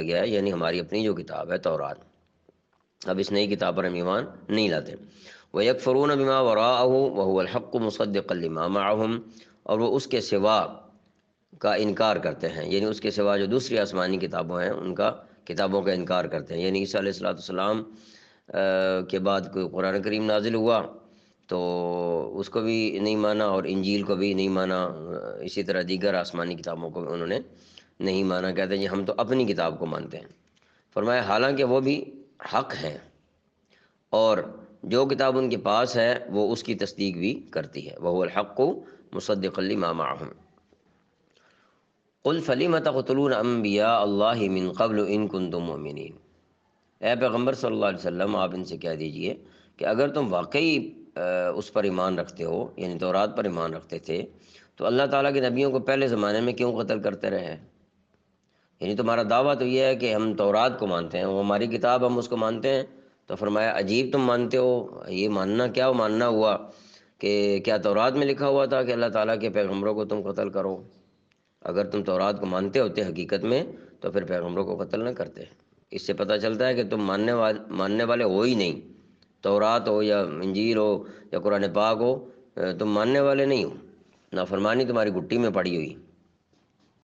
گیا ہے، یعنی ہماری اپنی جو کتاب ہے تورات، اب اس نئی کتاب پر ہم ایمان نہیں لاتے۔ وَيَكْفُرُونَ بِمَا وَرَاءَهُ وَهُوَ الْحَقُّ مُصَدِّقًا لِمَا مَعَهُمْ، اور وہ اس کے سوا کا انکار کرتے ہیں، یعنی اس کے سوا جو دوسری آسمانی کتابوں ہیں ان کا کتابوں کا انکار کرتے ہیں۔ یعنی عیسیٰ علیہ السلام کے بعد کوئی قرآن کریم نازل ہوا تو اس کو بھی نہیں مانا، اور انجیل کو بھی نہیں مانا، اسی طرح دیگر آسمانی کتابوں کو بھی انہوں نے نہیں مانا، کہتے ہیں جی ہم تو اپنی کتاب کو مانتے ہیں۔ فرمایا حالانکہ وہ بھی حق ہیں، اور جو کتاب ان کے پاس ہے وہ اس کی تصدیق بھی کرتی ہے۔ وَهُوَ الْحَقُّ مُصَدِّقًا لِمَا مَعَهُمْ قُلْ فَلِمَ تَقْتُلُونَ أَنْبِيَاءَ اللَّهِ مِنْ قَبْلُ إِن كُنتُم مُؤْمِنِينَ، اے پیغمبر صلی اللہ علیہ وسلم آپ ان سے کہہ دیجئے کہ اگر تم واقعی اس پر ایمان رکھتے ہو، یعنی تورات پر ایمان رکھتے تھے، تو اللہ تعالیٰ کے نبیوں کو پہلے زمانے میں کیوں قتل کرتے رہے؟ یعنی تمہارا دعویٰ تو یہ ہے کہ ہم تورات کو مانتے ہیں، وہ ہماری کتاب ہم اس کو مانتے ہیں، تو فرمایا عجیب تم مانتے ہو، یہ ماننا کیا ماننا ہوا کہ کیا تورات میں لکھا ہوا تھا کہ اللہ تعالیٰ کے پیغمبروں کو تم قتل کرو؟ اگر تم تورات کو مانتے ہوتے حقیقت میں تو پھر پیغمبروں کو قتل نہ کرتے۔ اس سے پتہ چلتا ہے کہ تم ماننے والے ہو ہی نہیں، تورات ہو یا انجیل ہو یا قرآن پاک ہو، تم ماننے والے نہیں ہو، نافرمانی تمہاری گھٹی میں پڑی ہوئی۔